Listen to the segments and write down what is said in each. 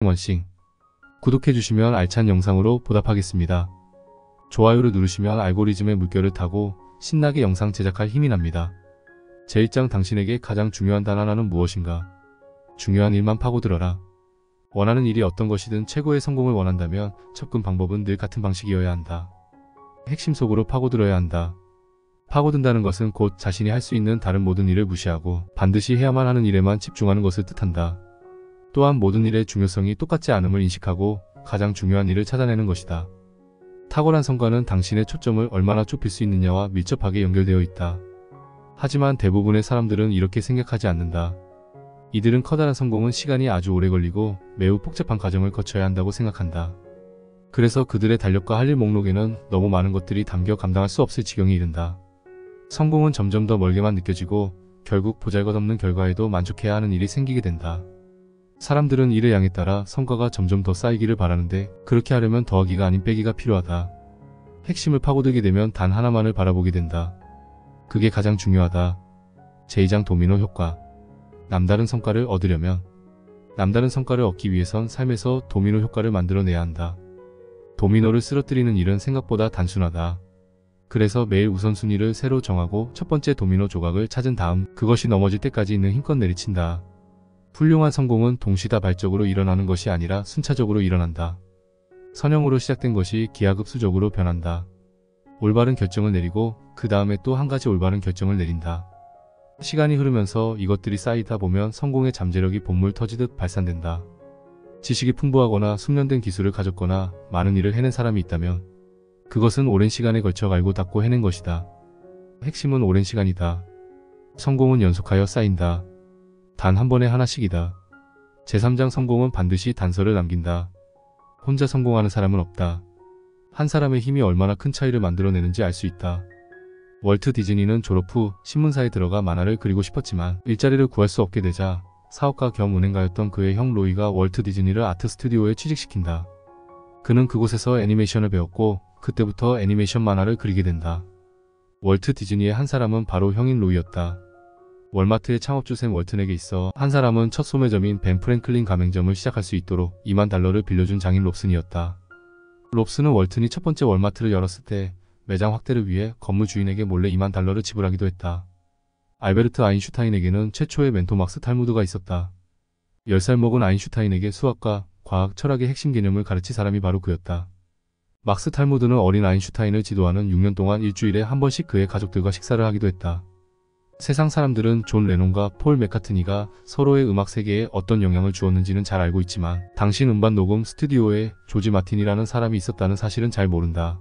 원씩 구독해주시면 알찬 영상으로 보답하겠습니다. 좋아요를 누르시면 알고리즘의 물결을 타고 신나게 영상 제작할 힘이 납니다. 제1장 당신에게 가장 중요한 단어는 무엇인가? 중요한 일만 파고들어라. 원하는 일이 어떤 것이든 최고의 성공을 원한다면 접근 방법은 늘 같은 방식이어야 한다. 핵심 속으로 파고들어야 한다. 파고든다는 것은 곧 자신이 할 수 있는 다른 모든 일을 무시하고 반드시 해야만 하는 일에만 집중하는 것을 뜻한다. 또한 모든 일의 중요성이 똑같지 않음을 인식하고 가장 중요한 일을 찾아내는 것이다. 탁월한 성과는 당신의 초점을 얼마나 좁힐 수 있느냐와 밀접하게 연결되어 있다. 하지만 대부분의 사람들은 이렇게 생각하지 않는다. 이들은 커다란 성공은 시간이 아주 오래 걸리고 매우 복잡한 과정을 거쳐야 한다고 생각한다. 그래서 그들의 달력과 할 일 목록에는 너무 많은 것들이 담겨 감당할 수 없을 지경에 이른다. 성공은 점점 더 멀게만 느껴지고 결국 보잘것없는 결과에도 만족해야 하는 일이 생기게 된다. 사람들은 이를 양에 따라 성과가 점점 더 쌓이기를 바라는데 그렇게 하려면 더하기가 아닌 빼기가 필요하다. 핵심을 파고들게 되면 단 하나만을 바라보게 된다. 그게 가장 중요하다. 제2장 도미노 효과. 남다른 성과를 얻으려면 남다른 성과를 얻기 위해선 삶에서 도미노 효과를 만들어내야 한다. 도미노를 쓰러뜨리는 일은 생각보다 단순하다. 그래서 매일 우선순위를 새로 정하고 첫 번째 도미노 조각을 찾은 다음 그것이 넘어질 때까지 있는 힘껏 내리친다. 훌륭한 성공은 동시다발적으로 일어나는 것이 아니라 순차적으로 일어난다. 선형으로 시작된 것이 기하급수적으로 변한다. 올바른 결정을 내리고 그 다음에 또 한 가지 올바른 결정을 내린다. 시간이 흐르면서 이것들이 쌓이다 보면 성공의 잠재력이 본물 터지듯 발산된다. 지식이 풍부하거나 숙련된 기술을 가졌거나 많은 일을 해낸 사람이 있다면 그것은 오랜 시간에 걸쳐 알고 닦고 해낸 것이다. 핵심은 오랜 시간이다. 성공은 연속하여 쌓인다. 단 한 번에 하나씩이다. 제3장 성공은 반드시 단서를 남긴다. 혼자 성공하는 사람은 없다. 한 사람의 힘이 얼마나 큰 차이를 만들어내는지 알 수 있다. 월트 디즈니는 졸업 후 신문사에 들어가 만화를 그리고 싶었지만 일자리를 구할 수 없게 되자 사업가 겸 은행가였던 그의 형 로이가 월트 디즈니를 아트 스튜디오에 취직시킨다. 그는 그곳에서 애니메이션을 배웠고 그때부터 애니메이션 만화를 그리게 된다. 월트 디즈니의 한 사람은 바로 형인 로이였다. 월마트의 창업주 샘 월튼에게 있어 한 사람은 첫 소매점인 벤 프랭클린 가맹점을 시작할 수 있도록 $20,000를 빌려준 장인 롭슨이었다. 롭슨은 월튼이 첫 번째 월마트를 열었을 때 매장 확대를 위해 건물 주인에게 몰래 $20,000를 지불하기도 했다. 알베르트 아인슈타인에게는 최초의 멘토 막스 탈무드가 있었다. 10살 먹은 아인슈타인에게 수학과 과학, 철학의 핵심 개념을 가르친 사람이 바로 그였다. 막스 탈무드는 어린 아인슈타인을 지도하는 6년 동안 일주일에 한 번씩 그의 가족들과 식사를 하기도 했다. 세상 사람들은 존 레논과 폴 맥카트니가 서로의 음악 세계에 어떤 영향을 주었는지는 잘 알고 있지만 당신 음반 녹음 스튜디오에 조지 마틴이라는 사람이 있었다는 사실은 잘 모른다.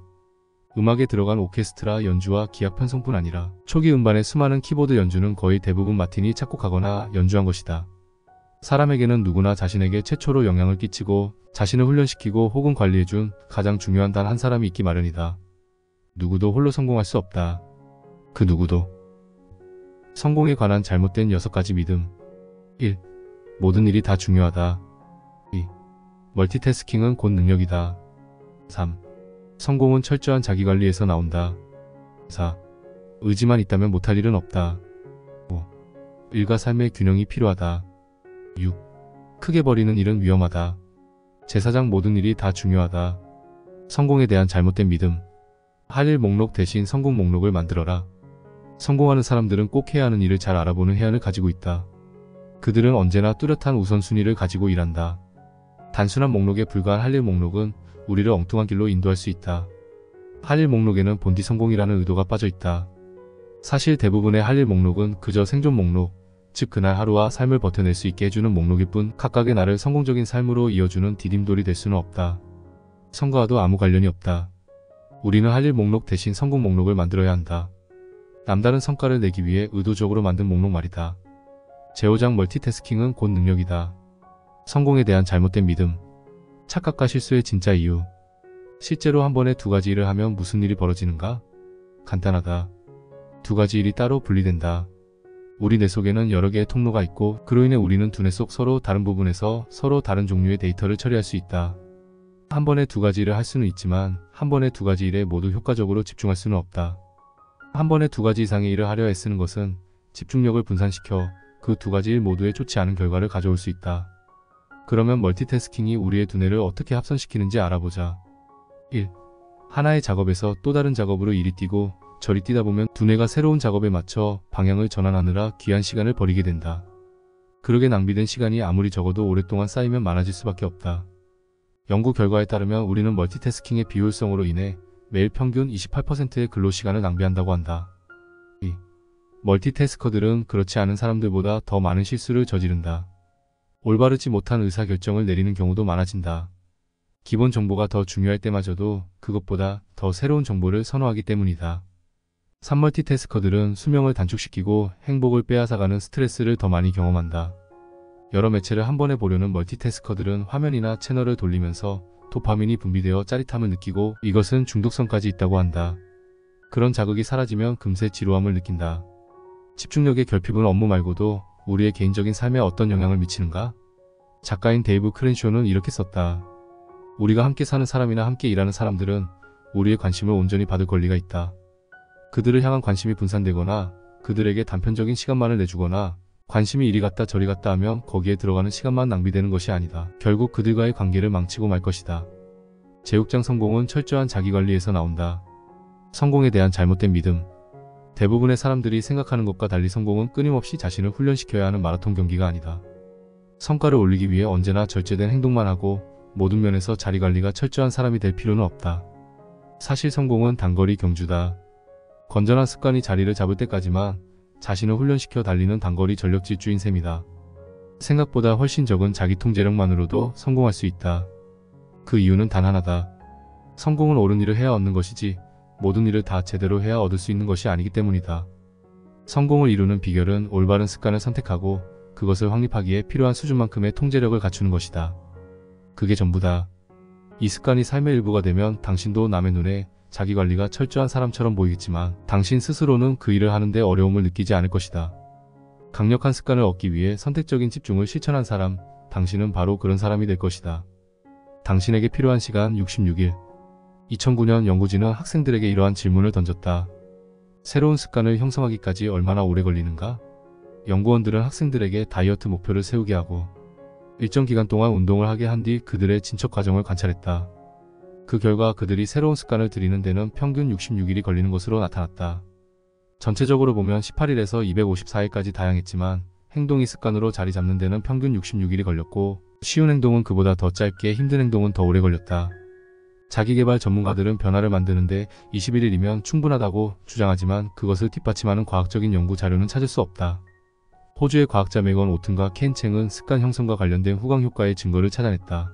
음악에 들어간 오케스트라 연주와 기악 편성뿐 아니라 초기 음반의 수많은 키보드 연주는 거의 대부분 마틴이 작곡하거나 연주한 것이다. 사람에게는 누구나 자신에게 최초로 영향을 끼치고 자신을 훈련시키고 혹은 관리해준 가장 중요한 단 한 사람이 있기 마련이다. 누구도 홀로 성공할 수 없다. 그 누구도. 성공에 관한 잘못된 6가지 믿음. 1. 모든 일이 다 중요하다. 2. 멀티태스킹은 곧 능력이다. 3. 성공은 철저한 자기관리에서 나온다. 4. 의지만 있다면 못할 일은 없다. 5. 일과 삶의 균형이 필요하다. 6. 크게 버리는 일은 위험하다. 제4장 모든 일이 다 중요하다. 성공에 대한 잘못된 믿음. 할 일 목록 대신 성공 목록을 만들어라. 성공하는 사람들은 꼭 해야 하는 일을 잘 알아보는 해안을 가지고 있다. 그들은 언제나 뚜렷한 우선순위를 가지고 일한다. 단순한 목록에 불과한 할 일 목록은 우리를 엉뚱한 길로 인도할 수 있다. 할 일 목록에는 본디 성공이라는 의도가 빠져 있다. 사실 대부분의 할 일 목록은 그저 생존 목록, 즉 그날 하루와 삶을 버텨낼 수 있게 해주는 목록일 뿐 각각의 나를 성공적인 삶으로 이어주는 디딤돌이 될 수는 없다. 성과와도 아무 관련이 없다. 우리는 할 일 목록 대신 성공 목록을 만들어야 한다. 남다른 성과를 내기 위해 의도적으로 만든 목록 말이다. 제5장 멀티태스킹은 곧 능력이다. 성공에 대한 잘못된 믿음. 착각과 실수의 진짜 이유. 실제로 한 번에 2가지 일을 하면 무슨 일이 벌어지는가? 간단하다. 2가지 일이 따로 분리된다. 우리 뇌 속에는 여러 개의 통로가 있고 그로 인해 우리는 두뇌 속 서로 다른 부분에서 서로 다른 종류의 데이터를 처리할 수 있다. 한 번에 2가지 일을 할 수는 있지만 한 번에 2가지 일에 모두 효과적으로 집중할 수는 없다. 한 번에 2가지 이상의 일을 하려 애쓰는 것은 집중력을 분산시켜 그 2가지 일 모두에 좋지 않은 결과를 가져올 수 있다. 그러면 멀티태스킹이 우리의 두뇌를 어떻게 합선시키는지 알아보자. 1. 하나의 작업에서 또 다른 작업으로 이리 뛰고 저리 뛰다 보면 두뇌가 새로운 작업에 맞춰 방향을 전환하느라 귀한 시간을 버리게 된다. 그러게 낭비된 시간이 아무리 적어도 오랫동안 쌓이면 많아질 수밖에 없다. 연구 결과에 따르면 우리는 멀티태스킹의 비효율성으로 인해 매일 평균 28%의 근로시간을 낭비한다고 한다. 2. 멀티태스커들은 그렇지 않은 사람들보다 더 많은 실수를 저지른다. 올바르지 못한 의사결정을 내리는 경우도 많아진다. 기본 정보가 더 중요할 때마저도 그것보다 더 새로운 정보를 선호하기 때문이다. 3. 멀티태스커들은 수명을 단축시키고 행복을 빼앗아가는 스트레스를 더 많이 경험한다. 여러 매체를 한 번에 보려는 멀티태스커들은 화면이나 채널을 돌리면서 도파민이 분비되어 짜릿함을 느끼고 이것은 중독성까지 있다고 한다. 그런 자극이 사라지면 금세 지루함을 느낀다. 집중력의 결핍은 업무 말고도 우리의 개인적인 삶에 어떤 영향을 미치는가? 작가인 데이브 크렌쇼는 이렇게 썼다. 우리가 함께 사는 사람이나 함께 일하는 사람들은 우리의 관심을 온전히 받을 권리가 있다. 그들을 향한 관심이 분산되거나 그들에게 단편적인 시간만을 내주거나 관심이 이리 갔다 저리 갔다 하면 거기에 들어가는 시간만 낭비되는 것이 아니다. 결국 그들과의 관계를 망치고 말 것이다. 제육장 성공은 철저한 자기관리에서 나온다. 성공에 대한 잘못된 믿음. 대부분의 사람들이 생각하는 것과 달리 성공은 끊임없이 자신을 훈련시켜야 하는 마라톤 경기가 아니다. 성과를 올리기 위해 언제나 절제된 행동만 하고 모든 면에서 자리관리가 철저한 사람이 될 필요는 없다. 사실 성공은 단거리 경주다. 건전한 습관이 자리를 잡을 때까지만 자신을 훈련시켜 달리는 단거리 전력 질주인 셈이다. 생각보다 훨씬 적은 자기 통제력만으로도 성공할 수 있다. 그 이유는 단 하나다. 성공은 옳은 일을 해야 얻는 것이지 모든 일을 다 제대로 해야 얻을 수 있는 것이 아니기 때문이다. 성공을 이루는 비결은 올바른 습관을 선택하고 그것을 확립하기에 필요한 수준만큼의 통제력을 갖추는 것이다. 그게 전부다. 이 습관이 삶의 일부가 되면 당신도 남의 눈에 자기관리가 철저한 사람처럼 보이겠지만 당신 스스로는 그 일을 하는데 어려움을 느끼지 않을 것이다. 강력한 습관을 얻기 위해 선택적인 집중을 실천한 사람, 당신은 바로 그런 사람이 될 것이다. 당신에게 필요한 시간 66일. 2009년 연구진은 학생들에게 이러한 질문을 던졌다. 새로운 습관을 형성하기까지 얼마나 오래 걸리는가? 연구원들은 학생들에게 다이어트 목표를 세우게 하고 일정 기간 동안 운동을 하게 한 뒤 그들의 진척 과정을 관찰했다. 그 결과 그들이 새로운 습관을 들이는 데는 평균 66일이 걸리는 것으로 나타났다. 전체적으로 보면 18일에서 254일까지 다양했지만 행동이 습관으로 자리 잡는 데는 평균 66일이 걸렸고 쉬운 행동은 그보다 더 짧게 힘든 행동은 더 오래 걸렸다. 자기개발 전문가들은 변화를 만드는데 21일이면 충분하다고 주장하지만 그것을 뒷받침하는 과학적인 연구 자료는 찾을 수 없다. 호주의 과학자 메건 오튼과 켄 챙은 습관 형성과 관련된 후광 효과의 증거를 찾아냈다.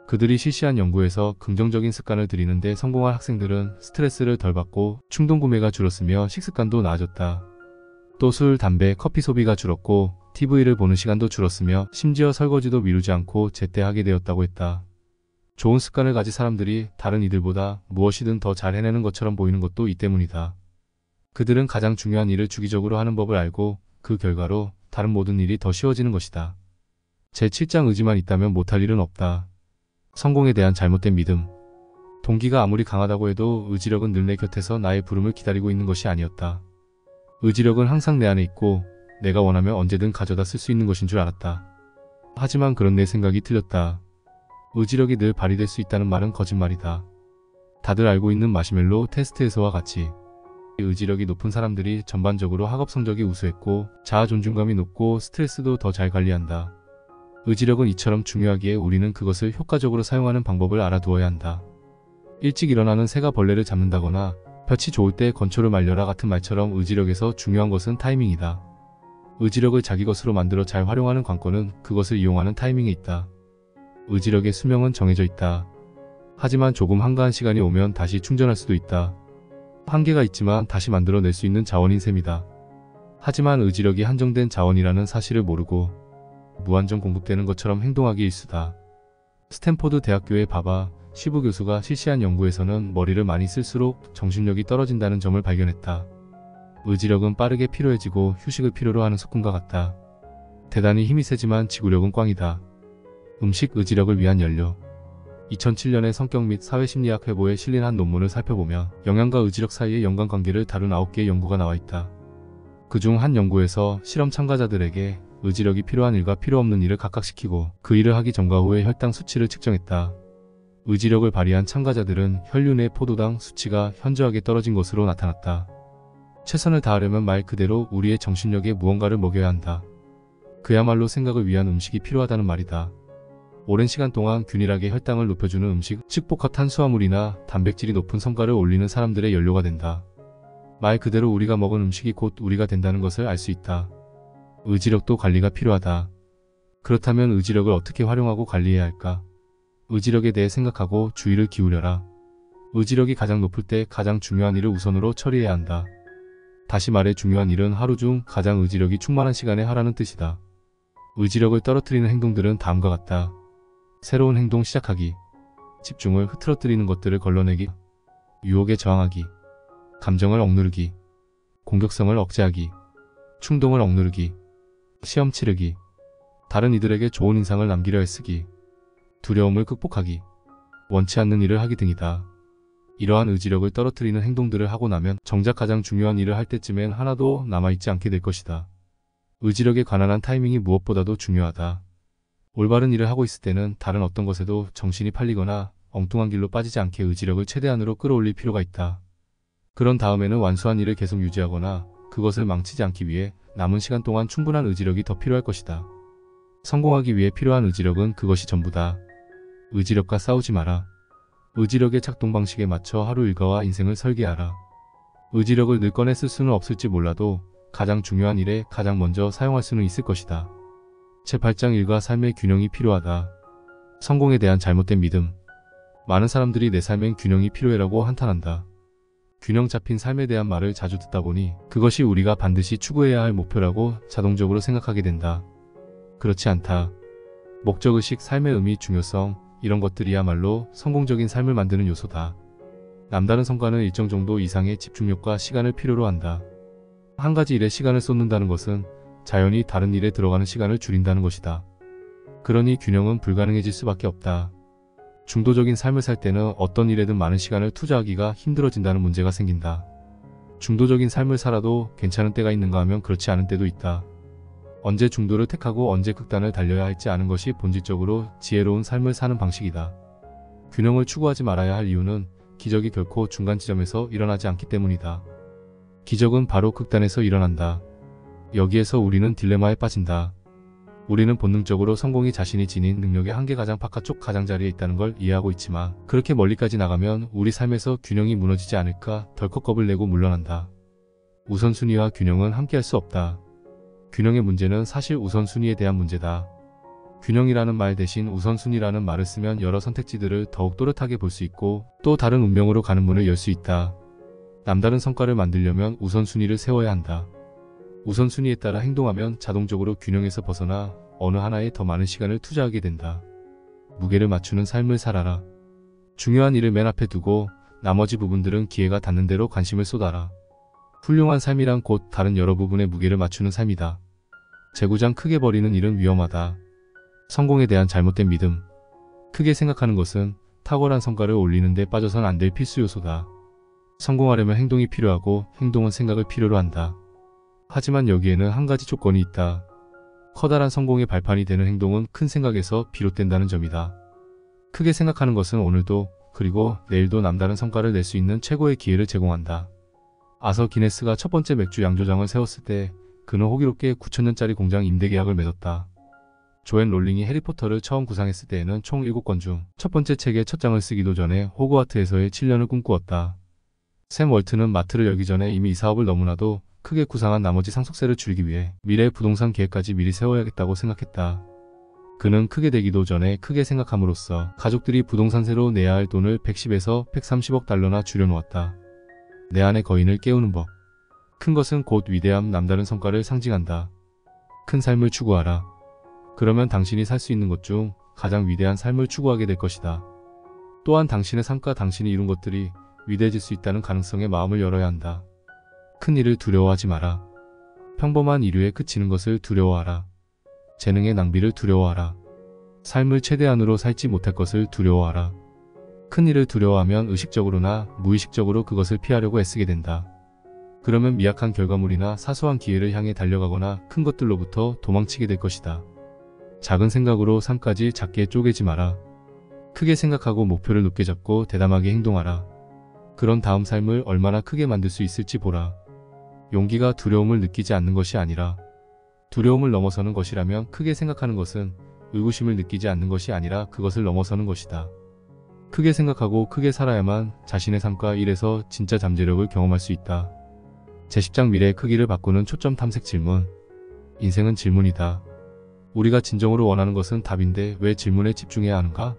그들이 실시한 연구에서 긍정적인 습관을 들이는데 성공한 학생들은 스트레스를 덜 받고 충동 구매가 줄었으며 식습관도 나아졌다. 또 술, 담배, 커피 소비가 줄었고 TV를 보는 시간도 줄었으며 심지어 설거지도 미루지 않고 제때 하게 되었다고 했다. 좋은 습관을 가진 사람들이 다른 이들보다 무엇이든 더 잘 해내는 것처럼 보이는 것도 이 때문이다. 그들은 가장 중요한 일을 주기적으로 하는 법을 알고 그 결과로 다른 모든 일이 더 쉬워지는 것이다. 제7장 의지만 있다면 못할 일은 없다. 성공에 대한 잘못된 믿음. 동기가 아무리 강하다고 해도 의지력은 늘 내 곁에서 나의 부름을 기다리고 있는 것이 아니었다. 의지력은 항상 내 안에 있고 내가 원하면 언제든 가져다 쓸 수 있는 것인 줄 알았다. 하지만 그런 내 생각이 틀렸다. 의지력이 늘 발휘될 수 있다는 말은 거짓말이다. 다들 알고 있는 마시멜로 테스트에서와 같이 의지력이 높은 사람들이 전반적으로 학업 성적이 우수했고 자아 존중감이 높고 스트레스도 더 잘 관리한다. 의지력은 이처럼 중요하기에 우리는 그것을 효과적으로 사용하는 방법을 알아두어야 한다. 일찍 일어나는 새가 벌레를 잡는다거나 볕이 좋을 때 건초를 말려라 같은 말처럼 의지력에서 중요한 것은 타이밍이다. 의지력을 자기 것으로 만들어 잘 활용하는 관건은 그것을 이용하는 타이밍에 있다. 의지력의 수명은 정해져 있다. 하지만 조금 한가한 시간이 오면 다시 충전할 수도 있다. 한계가 있지만 다시 만들어낼 수 있는 자원인 셈이다. 하지만 의지력이 한정된 자원이라는 사실을 모르고 무한정 공급되는 것처럼 행동하기 일쑤다. 스탠포드 대학교의 바바 시부 교수가 실시한 연구에서는 머리를 많이 쓸수록 정신력이 떨어진다는 점을 발견했다. 의지력은 빠르게 피로해지고 휴식을 필요로 하는 소금과 같다. 대단히 힘이 세지만 지구력은 꽝이다. 음식 의지력을 위한 연료. 2007년에 성격 및 사회심리학 회보에 실린 한 논문을 살펴보면 영양과 의지력 사이의 연관관계를 다룬 9개의 연구가 나와 있다. 그중 한 연구에서 실험 참가자들에게 의지력이 필요한 일과 필요 없는 일을 각각시키고 그 일을 하기 전과 후의 혈당 수치를 측정했다. 의지력을 발휘한 참가자들은 혈류 내 포도당 수치가 현저하게 떨어진 것으로 나타났다. 최선을 다하려면 말 그대로 우리의 정신력에 무언가를 먹여야 한다. 그야말로 생각을 위한 음식이 필요하다는 말이다. 오랜 시간 동안 균일하게 혈당을 높여주는 음식, 즉 복합 탄수화물이나 단백질이 높은 성과를 올리는 사람들의 연료가 된다. 말 그대로 우리가 먹은 음식이 곧 우리가 된다는 것을 알 수 있다. 의지력도 관리가 필요하다. 그렇다면 의지력을 어떻게 활용하고 관리해야 할까? 의지력에 대해 생각하고 주의를 기울여라. 의지력이 가장 높을 때 가장 중요한 일을 우선으로 처리해야 한다. 다시 말해 중요한 일은 하루 중 가장 의지력이 충만한 시간에 하라는 뜻이다. 의지력을 떨어뜨리는 행동들은 다음과 같다. 새로운 행동 시작하기, 집중을 흐트러뜨리는 것들을 걸러내기, 유혹에 저항하기, 감정을 억누르기, 공격성을 억제하기, 충동을 억누르기, 시험 치르기, 다른 이들에게 좋은 인상을 남기려 애쓰기, 두려움을 극복하기, 원치 않는 일을 하기 등이다. 이러한 의지력을 떨어뜨리는 행동들을 하고 나면 정작 가장 중요한 일을 할 때쯤엔 하나도 남아있지 않게 될 것이다. 의지력에 관한 한 타이밍이 무엇보다도 중요하다. 올바른 일을 하고 있을 때는 다른 어떤 것에도 정신이 팔리거나 엉뚱한 길로 빠지지 않게 의지력을 최대한으로 끌어올릴 필요가 있다. 그런 다음에는 완수한 일을 계속 유지하거나 그것을 망치지 않기 위해 남은 시간 동안 충분한 의지력이 더 필요할 것이다. 성공하기 위해 필요한 의지력은 그것이 전부다. 의지력과 싸우지 마라. 의지력의 작동 방식에 맞춰 하루 일과와 인생을 설계하라. 의지력을 늘 꺼내 쓸 수는 없을지 몰라도 가장 중요한 일에 가장 먼저 사용할 수는 있을 것이다. 제8장 일과 삶의 균형이 필요하다. 성공에 대한 잘못된 믿음. 많은 사람들이 내 삶엔 균형이 필요해라고 한탄한다. 균형 잡힌 삶에 대한 말을 자주 듣다 보니 그것이 우리가 반드시 추구해야 할 목표라고 자동적으로 생각하게 된다. 그렇지 않다. 목적의식, 삶의 의미, 중요성, 이런 것들이야말로 성공적인 삶을 만드는 요소다. 남다른 성과는 일정 정도 이상의 집중력과 시간을 필요로 한다. 한 가지 일에 시간을 쏟는다는 것은 자연히 다른 일에 들어가는 시간을 줄인다는 것이다. 그러니 균형은 불가능해질 수밖에 없다. 중도적인 삶을 살 때는 어떤 일에든 많은 시간을 투자하기가 힘들어진다는 문제가 생긴다. 중도적인 삶을 살아도 괜찮은 때가 있는가 하면 그렇지 않은 때도 있다. 언제 중도를 택하고 언제 극단을 달려야 할지 아는 것이 본질적으로 지혜로운 삶을 사는 방식이다. 균형을 추구하지 말아야 할 이유는 기적이 결코 중간 지점에서 일어나지 않기 때문이다. 기적은 바로 극단에서 일어난다. 여기에서 우리는 딜레마에 빠진다. 우리는 본능적으로 성공이 자신이 지닌 능력의 한계 가장 바깥쪽 가장자리에 있다는 걸 이해하고 있지만 그렇게 멀리까지 나가면 우리 삶에서 균형이 무너지지 않을까 덜컥 겁을 내고 물러난다. 우선순위와 균형은 함께할 수 없다. 균형의 문제는 사실 우선순위에 대한 문제다. 균형이라는 말 대신 우선순위라는 말을 쓰면 여러 선택지들을 더욱 또렷하게 볼 수 있고 또 다른 운명으로 가는 문을 열 수 있다. 남다른 성과를 만들려면 우선순위를 세워야 한다. 우선순위에 따라 행동하면 자동적으로 균형에서 벗어나 어느 하나에 더 많은 시간을 투자하게 된다. 무게를 맞추는 삶을 살아라. 중요한 일을 맨 앞에 두고 나머지 부분들은 기회가 닿는 대로 관심을 쏟아라. 훌륭한 삶이란 곧 다른 여러 부분에 무게를 맞추는 삶이다. 재구장 크게 버리는 일은 위험하다. 성공에 대한 잘못된 믿음. 크게 생각하는 것은 탁월한 성과를 올리는 데 빠져선 안 될 필수 요소다. 성공하려면 행동이 필요하고 행동은 생각을 필요로 한다. 하지만 여기에는 한 가지 조건이 있다. 커다란 성공의 발판이 되는 행동은 큰 생각에서 비롯된다는 점이다. 크게 생각하는 것은 오늘도 그리고 내일도 남다른 성과를 낼 수 있는 최고의 기회를 제공한다. 아서 기네스가 첫 번째 맥주 양조장을 세웠을 때 그는 호기롭게 9,000년짜리 공장 임대 계약을 맺었다. 조앤 롤링이 해리포터를 처음 구상했을 때에는 총 7권 중 첫 번째 책의 첫 장을 쓰기도 전에 호그와트에서의 7년을 꿈꾸었다. 샘 월트는 마트를 열기 전에 이미 이 사업을 너무나도 크게 구상한 나머지 상속세를 줄이기 위해 미래의 부동산 계획까지 미리 세워야겠다고 생각했다. 그는 크게 되기도 전에 크게 생각함으로써 가족들이 부동산세로 내야 할 돈을 110에서 130억 달러나 줄여놓았다. 내 안의 거인을 깨우는 법. 큰 것은 곧 위대함, 남다른 성과를 상징한다. 큰 삶을 추구하라. 그러면 당신이 살 수 있는 것 중 가장 위대한 삶을 추구하게 될 것이다. 또한 당신의 삶과 당신이 이룬 것들이 위대해질 수 있다는 가능성에 마음을 열어야 한다. 큰 일을 두려워하지 마라. 평범한 일류에 그치는 것을 두려워하라. 재능의 낭비를 두려워하라. 삶을 최대한으로 살지 못할 것을 두려워하라. 큰 일을 두려워하면 의식적으로나 무의식적으로 그것을 피하려고 애쓰게 된다. 그러면 미약한 결과물이나 사소한 기회를 향해 달려가거나 큰 것들로부터 도망치게 될 것이다. 작은 생각으로 삶까지 작게 쪼개지 마라. 크게 생각하고 목표를 높게 잡고 대담하게 행동하라. 그런 다음 삶을 얼마나 크게 만들 수 있을지 보라. 용기가 두려움을 느끼지 않는 것이 아니라 두려움을 넘어서는 것이라면 크게 생각하는 것은 의구심을 느끼지 않는 것이 아니라 그것을 넘어서는 것이다. 크게 생각하고 크게 살아야만 자신의 삶과 일에서 진짜 잠재력을 경험할 수 있다. 제10장 미래의 크기를 바꾸는 초점 탐색 질문. 인생은 질문이다. 우리가 진정으로 원하는 것은 답인데 왜 질문에 집중해야 하는가?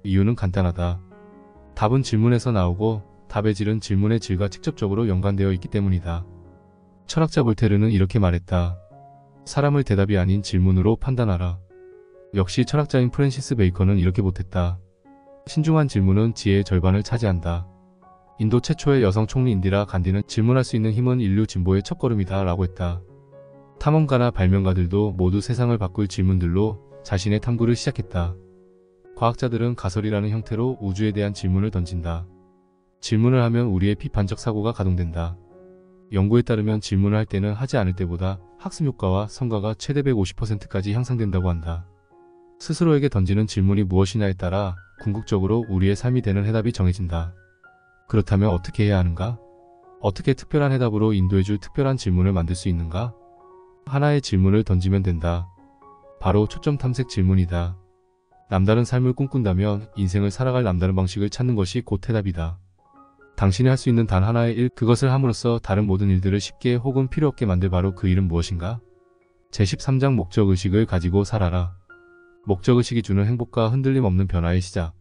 이유는 간단하다. 답은 질문에서 나오고 답의 질은 질문의 질과 직접적으로 연관되어 있기 때문이다. 철학자 볼테르는 이렇게 말했다. 사람을 대답이 아닌 질문으로 판단하라. 역시 철학자인 프랜시스 베이컨은 이렇게 보탰다. 신중한 질문은 지혜의 절반을 차지한다. 인도 최초의 여성 총리 인디라 간디는 질문할 수 있는 힘은 인류 진보의 첫걸음이다 라고 했다. 탐험가나 발명가들도 모두 세상을 바꿀 질문들로 자신의 탐구를 시작했다. 과학자들은 가설이라는 형태로 우주에 대한 질문을 던진다. 질문을 하면 우리의 비판적 사고가 가동된다. 연구에 따르면 질문을 할 때는 하지 않을 때보다 학습 효과와 성과가 최대 150%까지 향상된다고 한다. 스스로에게 던지는 질문이 무엇이냐에 따라 궁극적으로 우리의 삶이 되는 해답이 정해진다. 그렇다면 어떻게 해야 하는가? 어떻게 특별한 해답으로 인도해줄 특별한 질문을 만들 수 있는가? 하나의 질문을 던지면 된다. 바로 초점 탐색 질문이다. 남다른 삶을 꿈꾼다면 인생을 살아갈 남다른 방식을 찾는 것이 곧 해답이다. 당신이 할 수 있는 단 하나의 일, 그것을 함으로써 다른 모든 일들을 쉽게 혹은 필요 없게 만들 바로 그 일은 무엇인가? 제13장 목적의식을 가지고 살아라. 목적의식이 주는 행복과 흔들림 없는 변화의 시작.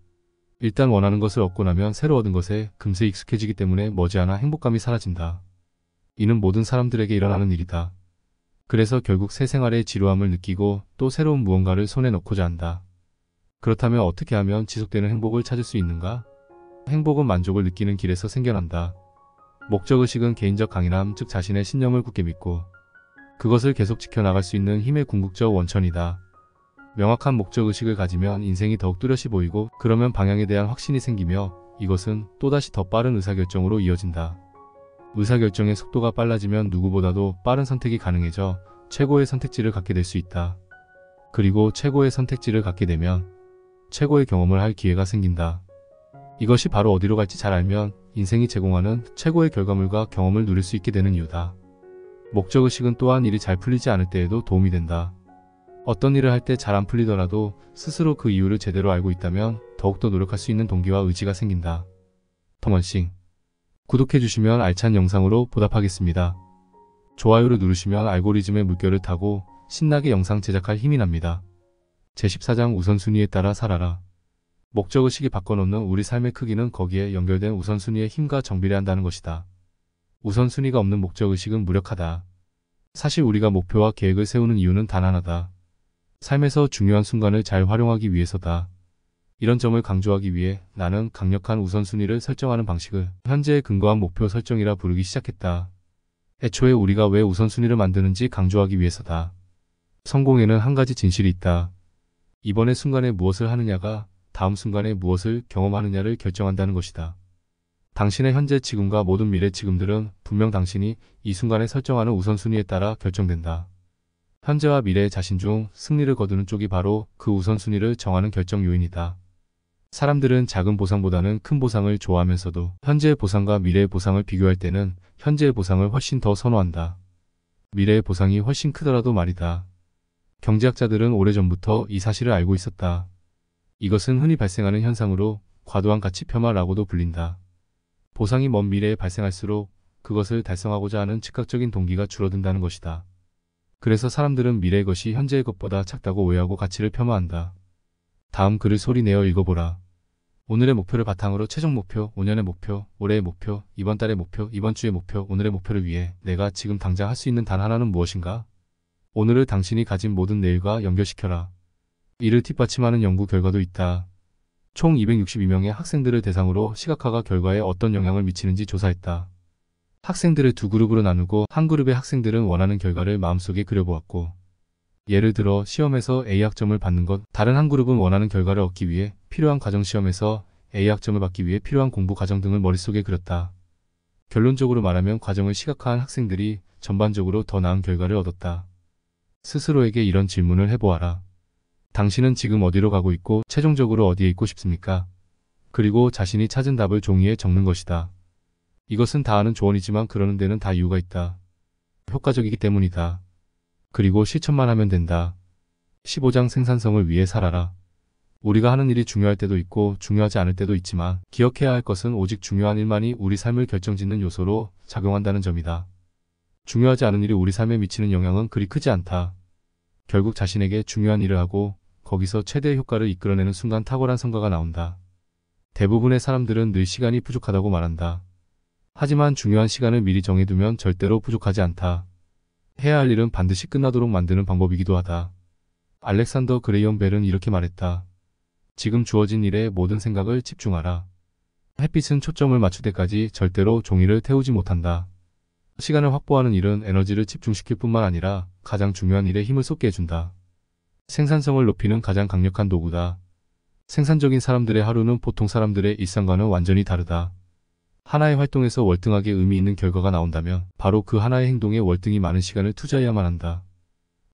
일단 원하는 것을 얻고 나면 새로 얻은 것에 금세 익숙해지기 때문에 머지않아 행복감이 사라진다. 이는 모든 사람들에게 일어나는 일이다. 그래서 결국 새 생활의 지루함을 느끼고 또 새로운 무언가를 손에 넣고자 한다. 그렇다면 어떻게 하면 지속되는 행복을 찾을 수 있는가? 행복은 만족을 느끼는 길에서 생겨난다. 목적의식은 개인적 강인함, 즉 자신의 신념을 굳게 믿고 그것을 계속 지켜나갈 수 있는 힘의 궁극적 원천이다. 명확한 목적의식을 가지면 인생이 더욱 뚜렷이 보이고 그러면 방향에 대한 확신이 생기며 이것은 또다시 더 빠른 의사결정으로 이어진다. 의사결정의 속도가 빨라지면 누구보다도 빠른 선택이 가능해져 최고의 선택지를 갖게 될 수 있다. 그리고 최고의 선택지를 갖게 되면 최고의 경험을 할 기회가 생긴다. 이것이 바로 어디로 갈지 잘 알면 인생이 제공하는 최고의 결과물과 경험을 누릴 수 있게 되는 이유다. 목적의식은 또한 일이 잘 풀리지 않을 때에도 도움이 된다. 어떤 일을 할 때 잘 안 풀리더라도 스스로 그 이유를 제대로 알고 있다면 더욱더 노력할 수 있는 동기와 의지가 생긴다. 톰원싱. 구독해주시면 알찬 영상으로 보답하겠습니다. 좋아요를 누르시면 알고리즘의 물결을 타고 신나게 영상 제작할 힘이 납니다. 제14장 우선순위에 따라 살아라. 목적의식이 바꿔놓는 우리 삶의 크기는 거기에 연결된 우선순위의 힘과 정비례한다는 것이다. 우선순위가 없는 목적의식은 무력하다. 사실 우리가 목표와 계획을 세우는 이유는 단 하나다. 삶에서 중요한 순간을 잘 활용하기 위해서다. 이런 점을 강조하기 위해 나는 강력한 우선순위를 설정하는 방식을 현재에 근거한 목표 설정이라 부르기 시작했다. 애초에 우리가 왜 우선순위를 만드는지 강조하기 위해서다. 성공에는 한 가지 진실이 있다. 이번의 순간에 무엇을 하느냐가 다음 순간에 무엇을 경험하느냐를 결정한다는 것이다. 당신의 현재 지금과 모든 미래 지금들은 분명 당신이 이 순간에 설정하는 우선순위에 따라 결정된다. 현재와 미래의 자신 중 승리를 거두는 쪽이 바로 그 우선순위를 정하는 결정 요인이다. 사람들은 작은 보상보다는 큰 보상을 좋아하면서도 현재의 보상과 미래의 보상을 비교할 때는 현재의 보상을 훨씬 더 선호한다. 미래의 보상이 훨씬 크더라도 말이다. 경제학자들은 오래전부터 이 사실을 알고 있었다. 이것은 흔히 발생하는 현상으로 과도한 가치 폄하라고도 불린다. 보상이 먼 미래에 발생할수록 그것을 달성하고자 하는 즉각적인 동기가 줄어든다는 것이다. 그래서 사람들은 미래의 것이 현재의 것보다 작다고 오해하고 가치를 폄하한다. 다음 글을 소리내어 읽어보라. 오늘의 목표를 바탕으로 최종 목표, 5년의 목표, 올해의 목표, 이번 달의 목표, 이번 주의 목표, 오늘의 목표를 위해 내가 지금 당장 할 수 있는 단 하나는 무엇인가? 오늘을 당신이 가진 모든 내일과 연결시켜라. 이를 뒷받침하는 연구 결과도 있다. 총 262명의 학생들을 대상으로 시각화가 결과에 어떤 영향을 미치는지 조사했다. 학생들을 두 그룹으로 나누고 한 그룹의 학생들은 원하는 결과를 마음속에 그려보았고, 예를 들어 시험에서 A학점을 받는 것, 다른 한 그룹은 원하는 결과를 얻기 위해 필요한 과정시험에서 A학점을 받기 위해 필요한 공부 과정 등을 머릿속에 그렸다. 결론적으로 말하면 과정을 시각화한 학생들이 전반적으로 더 나은 결과를 얻었다. 스스로에게 이런 질문을 해보아라. 당신은 지금 어디로 가고 있고 최종적으로 어디에 있고 싶습니까? 그리고 자신이 찾은 답을 종이에 적는 것이다. 이것은 다 아는 조언이지만 그러는 데는 다 이유가 있다. 효과적이기 때문이다. 그리고 실천만 하면 된다. 15장 생산성을 위해 살아라. 우리가 하는 일이 중요할 때도 있고 중요하지 않을 때도 있지만 기억해야 할 것은 오직 중요한 일만이 우리 삶을 결정짓는 요소로 작용한다는 점이다. 중요하지 않은 일이 우리 삶에 미치는 영향은 그리 크지 않다. 결국 자신에게 중요한 일을 하고 거기서 최대의 효과를 이끌어내는 순간 탁월한 성과가 나온다. 대부분의 사람들은 늘 시간이 부족하다고 말한다. 하지만 중요한 시간을 미리 정해두면 절대로 부족하지 않다. 해야 할 일은 반드시 끝나도록 만드는 방법이기도 하다. 알렉산더 그레이엄 벨은 이렇게 말했다. 지금 주어진 일에 모든 생각을 집중하라. 햇빛은 초점을 맞출 때까지 절대로 종이를 태우지 못한다. 시간을 확보하는 일은 에너지를 집중시킬 뿐만 아니라 가장 중요한 일에 힘을 쏟게 해준다. 생산성을 높이는 가장 강력한 도구다. 생산적인 사람들의 하루는 보통 사람들의 일상과는 완전히 다르다. 하나의 활동에서 월등하게 의미 있는 결과가 나온다면 바로 그 하나의 행동에 월등히 많은 시간을 투자해야만 한다.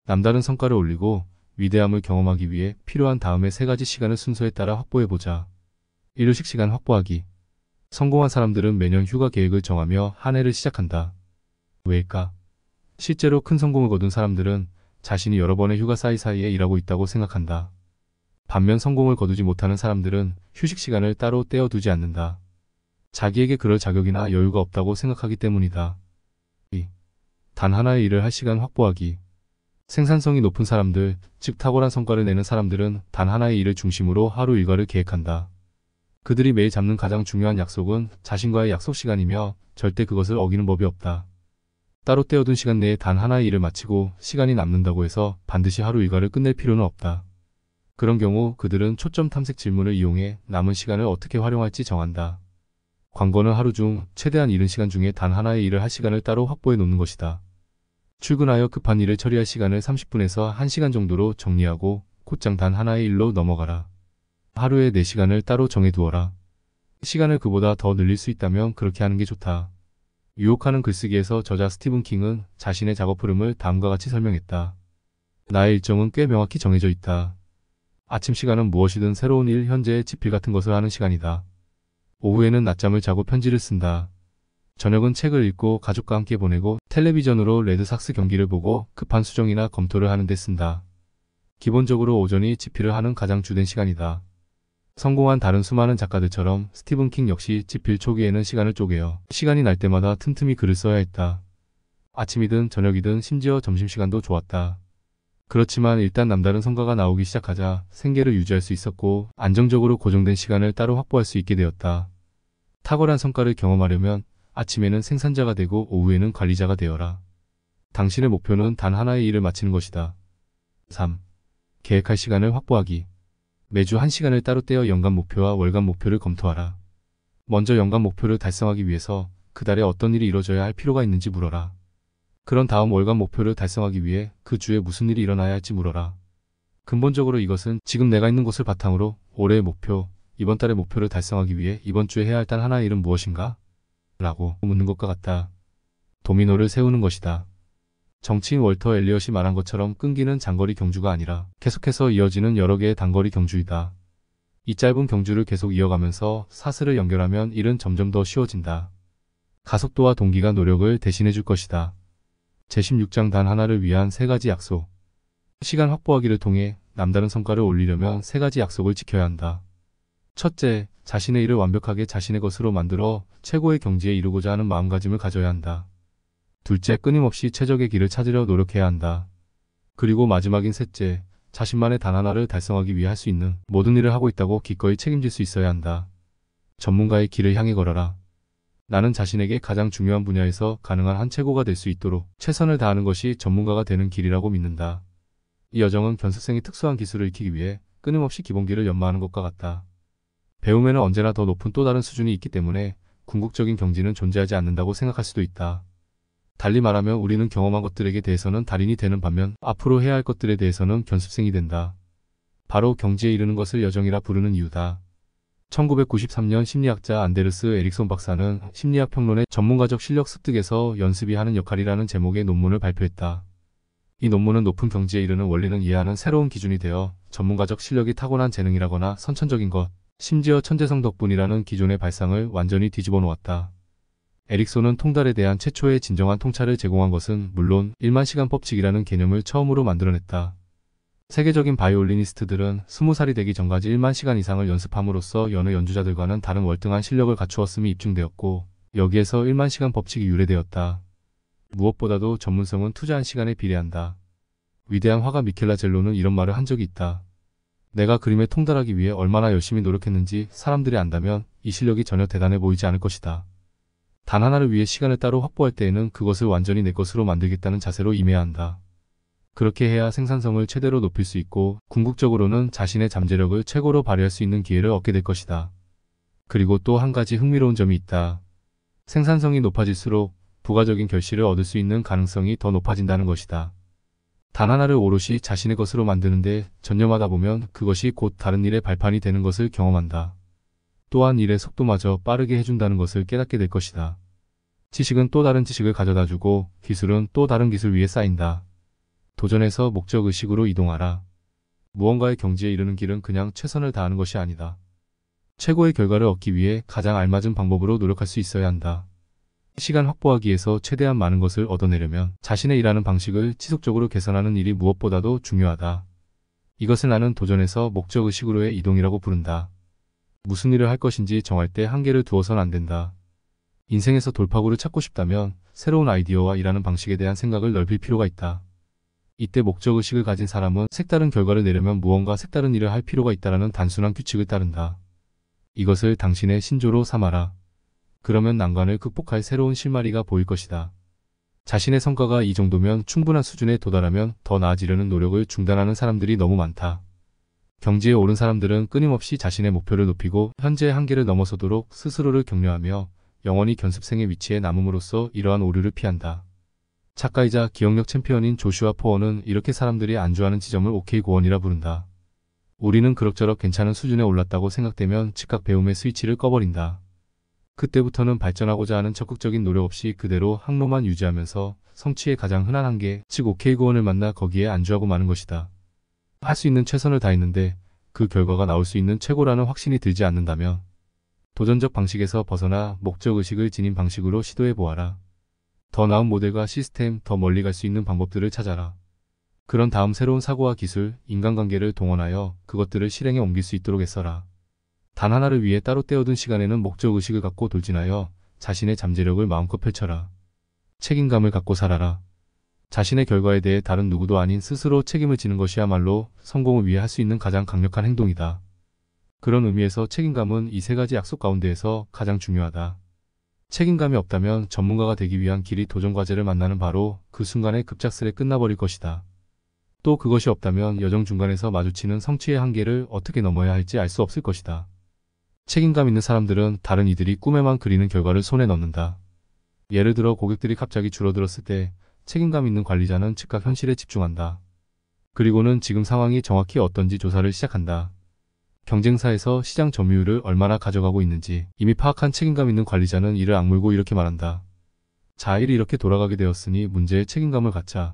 남다른 성과를 올리고 위대함을 경험하기 위해 필요한 다음의 3가지 시간을 순서에 따라 확보해보자. 1. 휴식 시간 확보하기. 성공한 사람들은 매년 휴가 계획을 정하며 한 해를 시작한다. 왜일까? 실제로 큰 성공을 거둔 사람들은 자신이 여러 번의 휴가 사이사이에 일하고 있다고 생각한다. 반면 성공을 거두지 못하는 사람들은 휴식 시간을 따로 떼어두지 않는다. 자기에게 그럴 자격이나 여유가 없다고 생각하기 때문이다. 2. 단 하나의 일을 할 시간 확보하기. 생산성이 높은 사람들, 즉 탁월한 성과를 내는 사람들은 단 하나의 일을 중심으로 하루 일과를 계획한다. 그들이 매일 잡는 가장 중요한 약속은 자신과의 약속 시간이며 절대 그것을 어기는 법이 없다. 따로 떼어둔 시간 내에 단 하나의 일을 마치고 시간이 남는다고 해서 반드시 하루 일과를 끝낼 필요는 없다. 그런 경우 그들은 초점 탐색 질문을 이용해 남은 시간을 어떻게 활용할지 정한다. 관건은 하루 중 최대한 이른 시간 중에 단 하나의 일을 할 시간을 따로 확보해 놓는 것이다. 출근하여 급한 일을 처리할 시간을 30분에서 1시간 정도로 정리하고 곧장 단 하나의 일로 넘어가라. 하루에 4시간을 따로 정해두어라. 시간을 그보다 더 늘릴 수 있다면 그렇게 하는 게 좋다. 유혹하는 글쓰기에서 저자 스티븐 킹은 자신의 작업 흐름을 다음과 같이 설명했다. 나의 일정은 꽤 명확히 정해져 있다. 아침 시간은 무엇이든 새로운 일, 현재의 집필 같은 것을 하는 시간이다. 오후에는 낮잠을 자고 편지를 쓴다. 저녁은 책을 읽고 가족과 함께 보내고 텔레비전으로 레드삭스 경기를 보고 급한 수정이나 검토를 하는 데 쓴다. 기본적으로 오전이 집필을 하는 가장 주된 시간이다. 성공한 다른 수많은 작가들처럼 스티븐 킹 역시 집필 초기에는 시간을 쪼개어 시간이 날 때마다 틈틈이 글을 써야 했다. 아침이든 저녁이든 심지어 점심시간도 좋았다. 그렇지만 일단 남다른 성과가 나오기 시작하자 생계를 유지할 수 있었고 안정적으로 고정된 시간을 따로 확보할 수 있게 되었다. 탁월한 성과를 경험하려면 아침에는 생산자가 되고 오후에는 관리자가 되어라. 당신의 목표는 단 하나의 일을 마치는 것이다. 3. 계획할 시간을 확보하기. 매주 1시간을 따로 떼어 연간 목표와 월간 목표를 검토하라. 먼저 연간 목표를 달성하기 위해서 그 달에 어떤 일이 이루어져야 할 필요가 있는지 물어라. 그런 다음 월간 목표를 달성하기 위해 그 주에 무슨 일이 일어나야 할지 물어라. 근본적으로 이것은 지금 내가 있는 곳을 바탕으로 올해의 목표, 이번 달의 목표를 달성하기 위해 이번 주에 해야 할 단 하나의 일은 무엇인가? 라고 묻는 것과 같다. 도미노를 세우는 것이다. 정치인 월터 엘리엇이 말한 것처럼 끈기는 장거리 경주가 아니라 계속해서 이어지는 여러 개의 단거리 경주이다. 이 짧은 경주를 계속 이어가면서 사슬을 연결하면 일은 점점 더 쉬워진다. 가속도와 동기가 노력을 대신해 줄 것이다. 제16장 단 하나를 위한 3가지 약속. 시간 확보하기를 통해 남다른 성과를 올리려면 3가지 약속을 지켜야 한다. 첫째, 자신의 일을 완벽하게 자신의 것으로 만들어 최고의 경지에 이르고자 하는 마음가짐을 가져야 한다. 둘째, 끊임없이 최적의 길을 찾으려 노력해야 한다. 그리고 마지막인 셋째, 자신만의 단 하나를 달성하기 위해 할 수 있는 모든 일을 하고 있다고 기꺼이 책임질 수 있어야 한다. 전문가의 길을 향해 걸어라. 나는 자신에게 가장 중요한 분야에서 가능한 한 최고가 될 수 있도록 최선을 다하는 것이 전문가가 되는 길이라고 믿는다. 이 여정은 견습생이 특수한 기술을 익히기 위해 끊임없이 기본기를 연마하는 것과 같다. 배움에는 언제나 더 높은 또 다른 수준이 있기 때문에 궁극적인 경지는 존재하지 않는다고 생각할 수도 있다. 달리 말하면 우리는 경험한 것들에게 대해서는 달인이 되는 반면 앞으로 해야 할 것들에 대해서는 견습생이 된다. 바로 경지에 이르는 것을 여정이라 부르는 이유다. 1993년 심리학자 안데르스 에릭손 박사는 심리학 평론의 전문가적 실력 습득에서 연습이 하는 역할이라는 제목의 논문을 발표했다. 이 논문은 높은 경지에 이르는 원리는 이해하는 새로운 기준이 되어 전문가적 실력이 타고난 재능이라거나 선천적인 것, 심지어 천재성 덕분이라는 기존의 발상을 완전히 뒤집어 놓았다. 에릭손은 통달에 대한 최초의 진정한 통찰을 제공한 것은 물론 1만 시간 법칙이라는 개념을 처음으로 만들어냈다. 세계적인 바이올리니스트들은 20살이 되기 전까지 1만 시간 이상을 연습함으로써 여느 연주자들과는 다른 월등한 실력을 갖추었음이 입증되었고, 여기에서 1만 시간 법칙이 유래되었다. 무엇보다도 전문성은 투자한 시간에 비례한다. 위대한 화가 미켈란젤로는 이런 말을 한 적이 있다. 내가 그림에 통달하기 위해 얼마나 열심히 노력했는지 사람들이 안다면 이 실력이 전혀 대단해 보이지 않을 것이다. 단 하나를 위해 시간을 따로 확보할 때에는 그것을 완전히 내 것으로 만들겠다는 자세로 임해야 한다. 그렇게 해야 생산성을 최대로 높일 수 있고 궁극적으로는 자신의 잠재력을 최고로 발휘할 수 있는 기회를 얻게 될 것이다. 그리고 또 한 가지 흥미로운 점이 있다. 생산성이 높아질수록 부가적인 결실을 얻을 수 있는 가능성이 더 높아진다는 것이다. 단 하나를 오롯이 자신의 것으로 만드는데 전념하다 보면 그것이 곧 다른 일의 발판이 되는 것을 경험한다. 또한 일의 속도마저 빠르게 해준다는 것을 깨닫게 될 것이다. 지식은 또 다른 지식을 가져다주고 기술은 또 다른 기술 위에 쌓인다. 도전에서 목적의식으로 이동하라. 무언가의 경지에 이르는 길은 그냥 최선을 다하는 것이 아니다. 최고의 결과를 얻기 위해 가장 알맞은 방법으로 노력할 수 있어야 한다. 시간 확보하기 위해서 최대한 많은 것을 얻어내려면 자신의 일하는 방식을 지속적으로 개선하는 일이 무엇보다도 중요하다. 이것을 나는 도전에서 목적의식으로의 이동이라고 부른다. 무슨 일을 할 것인지 정할 때 한계를 두어선 안 된다. 인생에서 돌파구를 찾고 싶다면 새로운 아이디어와 일하는 방식에 대한 생각을 넓힐 필요가 있다. 이때 목적의식을 가진 사람은 색다른 결과를 내려면 무언가 색다른 일을 할 필요가 있다라는 단순한 규칙을 따른다. 이것을 당신의 신조로 삼아라. 그러면 난관을 극복할 새로운 실마리가 보일 것이다. 자신의 성과가 이 정도면 충분한 수준에 도달하면 더 나아지려는 노력을 중단하는 사람들이 너무 많다. 경지에 오른 사람들은 끊임없이 자신의 목표를 높이고 현재의 한계를 넘어서도록 스스로를 격려하며 영원히 견습생의 위치에 남음으로써 이러한 오류를 피한다. 작가이자 기억력 챔피언인 조슈아 포어는 이렇게 사람들이 안주하는 지점을 오케이 고원이라 부른다. 우리는 그럭저럭 괜찮은 수준에 올랐다고 생각되면 즉각 배움의 스위치를 꺼버린다. 그때부터는 발전하고자 하는 적극적인 노력 없이 그대로 항로만 유지하면서 성취의 가장 흔한 한계, 즉 오케이 고원을 만나 거기에 안주하고 마는 것이다. 할 수 있는 최선을 다했는데 그 결과가 나올 수 있는 최고라는 확신이 들지 않는다면 도전적 방식에서 벗어나 목적의식을 지닌 방식으로 시도해보아라. 더 나은 모델과 시스템, 더 멀리 갈 수 있는 방법들을 찾아라. 그런 다음 새로운 사고와 기술, 인간관계를 동원하여 그것들을 실행에 옮길 수 있도록 애써라. 단 하나를 위해 따로 떼어둔 시간에는 목적의식을 갖고 돌진하여 자신의 잠재력을 마음껏 펼쳐라. 책임감을 갖고 살아라. 자신의 결과에 대해 다른 누구도 아닌 스스로 책임을 지는 것이야말로 성공을 위해 할 수 있는 가장 강력한 행동이다. 그런 의미에서 책임감은 이 세 가지 약속 가운데에서 가장 중요하다. 책임감이 없다면 전문가가 되기 위한 길이 도전과제를 만나는 바로 그 순간에 급작스레 끝나버릴 것이다. 또 그것이 없다면 여정 중간에서 마주치는 성취의 한계를 어떻게 넘어야 할지 알 수 없을 것이다. 책임감 있는 사람들은 다른 이들이 꿈에만 그리는 결과를 손에 넣는다. 예를 들어 고객들이 갑자기 줄어들었을 때 책임감 있는 관리자는 즉각 현실에 집중한다. 그리고는 지금 상황이 정확히 어떤지 조사를 시작한다. 경쟁사에서 시장 점유율을 얼마나 가져가고 있는지 이미 파악한 책임감 있는 관리자는 이를 악물고 이렇게 말한다. 자, 일이 이렇게 돌아가게 되었으니 문제에 책임감을 갖자.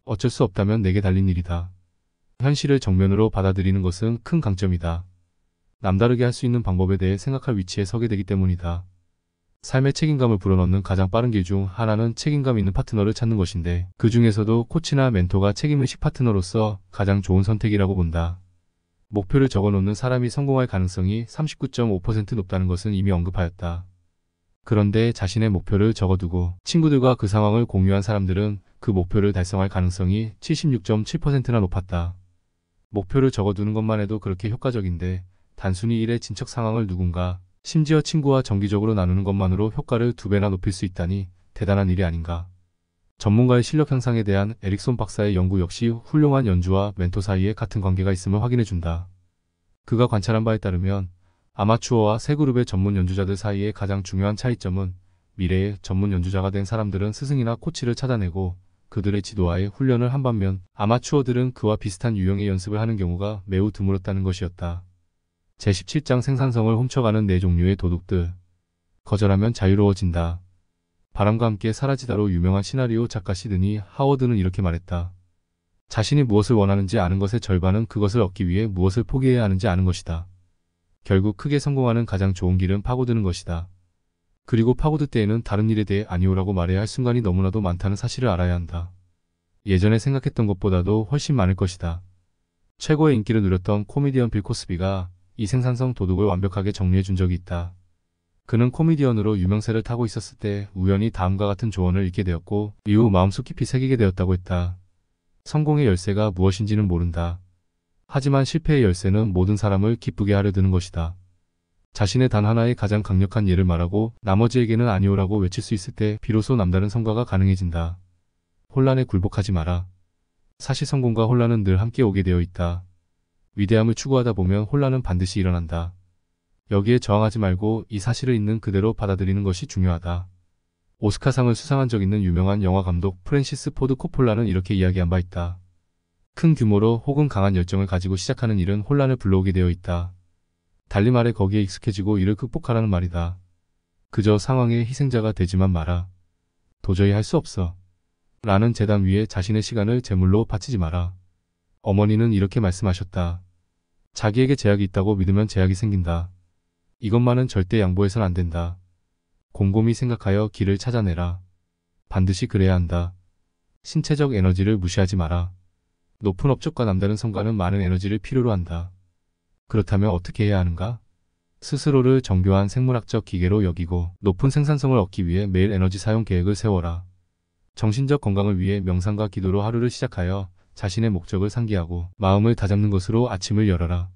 어쩔 수 없다면 내게 달린 일이다. 현실을 정면으로 받아들이는 것은 큰 강점이다. 남다르게 할 수 있는 방법에 대해 생각할 위치에 서게 되기 때문이다. 삶의 책임감을 불어넣는 가장 빠른 길 중 하나는 책임감 있는 파트너를 찾는 것인데 그 중에서도 코치나 멘토가 책임의식 파트너로서 가장 좋은 선택이라고 본다. 목표를 적어놓는 사람이 성공할 가능성이 39.5% 높다는 것은 이미 언급하였다. 그런데 자신의 목표를 적어두고 친구들과 그 상황을 공유한 사람들은 그 목표를 달성할 가능성이 76.7%나 높았다. 목표를 적어두는 것만 해도 그렇게 효과적인데 단순히 일의 진척 상황을 누군가, 심지어 친구와 정기적으로 나누는 것만으로 효과를 2배나 높일 수 있다니 대단한 일이 아닌가. 전문가의 실력 향상에 대한 에릭손 박사의 연구 역시 훌륭한 연주와 멘토 사이에 같은 관계가 있음을 확인해준다. 그가 관찰한 바에 따르면 아마추어와 세 그룹의 전문 연주자들 사이의 가장 중요한 차이점은 미래의 전문 연주자가 된 사람들은 스승이나 코치를 찾아내고 그들의 지도하에 훈련을 한 반면 아마추어들은 그와 비슷한 유형의 연습을 하는 경우가 매우 드물었다는 것이었다. 제17장 생산성을 훔쳐가는 네 종류의 도둑들. 거절하면 자유로워진다. 바람과 함께 사라지다로 유명한 시나리오 작가 시드니 하워드는 이렇게 말했다. 자신이 무엇을 원하는지 아는 것의 절반은 그것을 얻기 위해 무엇을 포기해야 하는지 아는 것이다. 결국 크게 성공하는 가장 좋은 길은 파고드는 것이다. 그리고 파고들 때에는 다른 일에 대해 아니오라고 말해야 할 순간이 너무나도 많다는 사실을 알아야 한다. 예전에 생각했던 것보다도 훨씬 많을 것이다. 최고의 인기를 누렸던 코미디언 빌 코스비가 이 생산성 도둑을 완벽하게 정리해 준 적이 있다. 그는 코미디언으로 유명세를 타고 있었을 때 우연히 다음과 같은 조언을 읽게 되었고 이후 마음속 깊이 새기게 되었다고 했다. 성공의 열쇠가 무엇인지는 모른다. 하지만 실패의 열쇠는 모든 사람을 기쁘게 하려 드는 것이다. 자신의 단 하나의 가장 강력한 예를 말하고 나머지에게는 아니오라고 외칠 수 있을 때 비로소 남다른 성과가 가능해진다. 혼란에 굴복하지 마라. 사실 성공과 혼란은 늘 함께 오게 되어 있다. 위대함을 추구하다 보면 혼란은 반드시 일어난다. 여기에 저항하지 말고 이 사실을 있는 그대로 받아들이는 것이 중요하다. 오스카상을 수상한 적 있는 유명한 영화 감독 프랜시스 포드 코폴라는 이렇게 이야기한 바 있다. 큰 규모로 혹은 강한 열정을 가지고 시작하는 일은 혼란을 불러오게 되어 있다. 달리 말해 거기에 익숙해지고 이를 극복하라는 말이다. 그저 상황의 희생자가 되지만 마라. 도저히 할 수 없어. 라는 재단 위에 자신의 시간을 제물로 바치지 마라. 어머니는 이렇게 말씀하셨다. 자기에게 제약이 있다고 믿으면 제약이 생긴다. 이것만은 절대 양보해선 안 된다. 곰곰이 생각하여 길을 찾아내라. 반드시 그래야 한다. 신체적 에너지를 무시하지 마라. 높은 업적과 남다른 성과는 많은 에너지를 필요로 한다. 그렇다면 어떻게 해야 하는가? 스스로를 정교한 생물학적 기계로 여기고 높은 생산성을 얻기 위해 매일 에너지 사용 계획을 세워라. 정신적 건강을 위해 명상과 기도로 하루를 시작하여 자신의 목적을 상기하고 마음을 다잡는 것으로 아침을 열어라.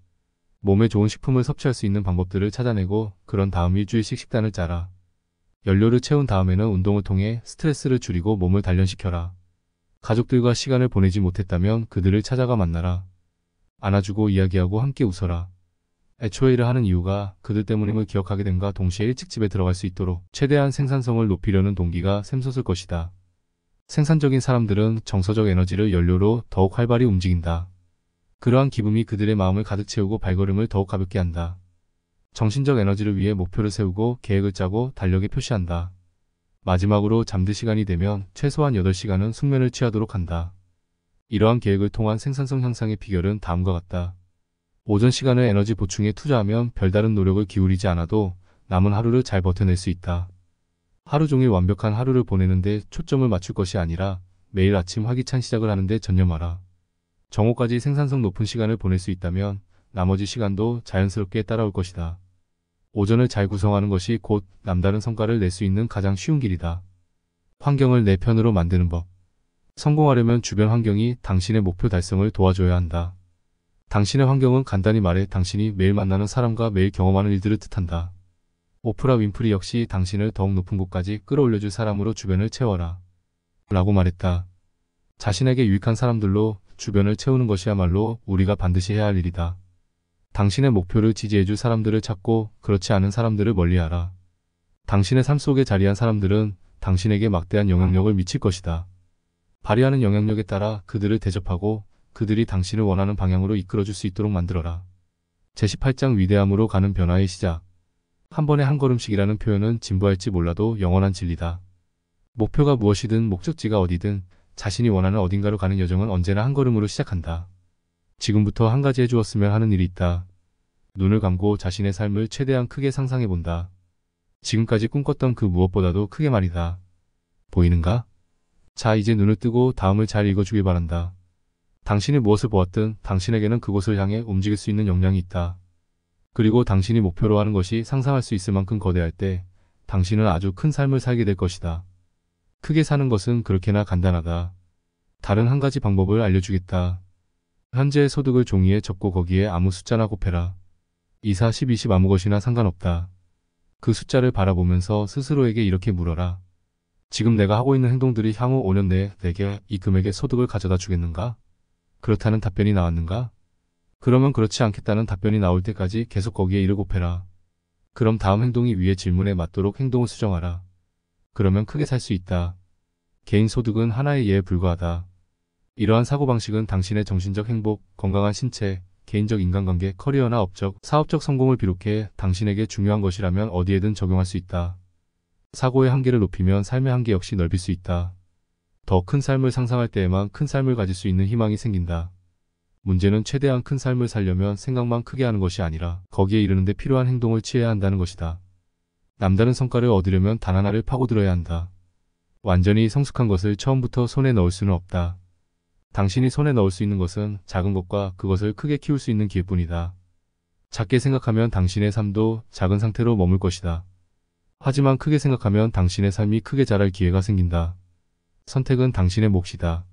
몸에 좋은 식품을 섭취할 수 있는 방법들을 찾아내고 그런 다음 일주일씩 식단을 짜라. 연료를 채운 다음에는 운동을 통해 스트레스를 줄이고 몸을 단련시켜라. 가족들과 시간을 보내지 못했다면 그들을 찾아가 만나라. 안아주고 이야기하고 함께 웃어라. 애초에 일을 하는 이유가 그들 때문임을 기억하게 됨과 동시에 일찍 집에 들어갈 수 있도록 최대한 생산성을 높이려는 동기가 샘솟을 것이다. 생산적인 사람들은 정서적 에너지를 연료로 더욱 활발히 움직인다. 그러한 기분이 그들의 마음을 가득 채우고 발걸음을 더욱 가볍게 한다. 정신적 에너지를 위해 목표를 세우고 계획을 짜고 달력에 표시한다. 마지막으로 잠들 시간이 되면 최소한 8시간은 숙면을 취하도록 한다. 이러한 계획을 통한 생산성 향상의 비결은 다음과 같다. 오전 시간을 에너지 보충에 투자하면 별다른 노력을 기울이지 않아도 남은 하루를 잘 버텨낼 수 있다. 하루 종일 완벽한 하루를 보내는데 초점을 맞출 것이 아니라 매일 아침 활기찬 시작을 하는데 전념하라. 정오까지 생산성 높은 시간을 보낼 수 있다면 나머지 시간도 자연스럽게 따라올 것이다. 오전을 잘 구성하는 것이 곧 남다른 성과를 낼 수 있는 가장 쉬운 길이다. 환경을 내 편으로 만드는 법. 성공하려면 주변 환경이 당신의 목표 달성을 도와줘야 한다. 당신의 환경은 간단히 말해 당신이 매일 만나는 사람과 매일 경험하는 일들을 뜻한다. 오프라 윈프리 역시 당신을 더욱 높은 곳까지 끌어올려줄 사람으로 주변을 채워라. 라고 말했다. 자신에게 유익한 사람들로 주변을 채우는 것이야말로 우리가 반드시 해야 할 일이다. 당신의 목표를 지지해줄 사람들을 찾고 그렇지 않은 사람들을 멀리하라. 당신의 삶 속에 자리한 사람들은 당신에게 막대한 영향력을 미칠 것이다. 발휘하는 영향력에 따라 그들을 대접하고 그들이 당신을 원하는 방향으로 이끌어줄 수 있도록 만들어라. 제18장 위대함으로 가는 변화의 시작. 한 번에 한 걸음씩이라는 표현은 진부할지 몰라도 영원한 진리다. 목표가 무엇이든 목적지가 어디든 자신이 원하는 어딘가로 가는 여정은 언제나 한 걸음으로 시작한다. 지금부터 한 가지 해주었으면 하는 일이 있다. 눈을 감고 자신의 삶을 최대한 크게 상상해본다. 지금까지 꿈꿨던 그 무엇보다도 크게 말이다. 보이는가? 자, 이제 눈을 뜨고 다음을 잘 읽어주길 바란다. 당신이 무엇을 보았든 당신에게는 그곳을 향해 움직일 수 있는 역량이 있다. 그리고 당신이 목표로 하는 것이 상상할 수 있을 만큼 거대할 때 당신은 아주 큰 삶을 살게 될 것이다. 크게 사는 것은 그렇게나 간단하다. 다른 한 가지 방법을 알려주겠다. 현재의 소득을 종이에 적고 거기에 아무 숫자나 곱해라. 24, 10, 20 아무 것이나 상관없다. 그 숫자를 바라보면서 스스로에게 이렇게 물어라. 지금 내가 하고 있는 행동들이 향후 5년 내에 내게 이 금액의 소득을 가져다 주겠는가? 그렇다는 답변이 나왔는가? 그러면 그렇지 않겠다는 답변이 나올 때까지 계속 거기에 1을 곱해라. 그럼 다음 행동이 위의 질문에 맞도록 행동을 수정하라. 그러면 크게 살 수 있다. 개인 소득은 하나의 예에 불과하다. 이러한 사고방식은 당신의 정신적 행복, 건강한 신체, 개인적 인간관계, 커리어나 업적, 사업적 성공을 비롯해 당신에게 중요한 것이라면 어디에든 적용할 수 있다. 사고의 한계를 높이면 삶의 한계 역시 넓힐 수 있다. 더 큰 삶을 상상할 때에만 큰 삶을 가질 수 있는 희망이 생긴다. 문제는 최대한 큰 삶을 살려면 생각만 크게 하는 것이 아니라 거기에 이르는 데 필요한 행동을 취해야 한다는 것이다. 남다른 성과를 얻으려면 단 하나를 파고들어야 한다. 완전히 성숙한 것을 처음부터 손에 넣을 수는 없다. 당신이 손에 넣을 수 있는 것은 작은 것과 그것을 크게 키울 수 있는 기회뿐이다. 작게 생각하면 당신의 삶도 작은 상태로 머물 것이다. 하지만 크게 생각하면 당신의 삶이 크게 자랄 기회가 생긴다. 선택은 당신의 몫이다.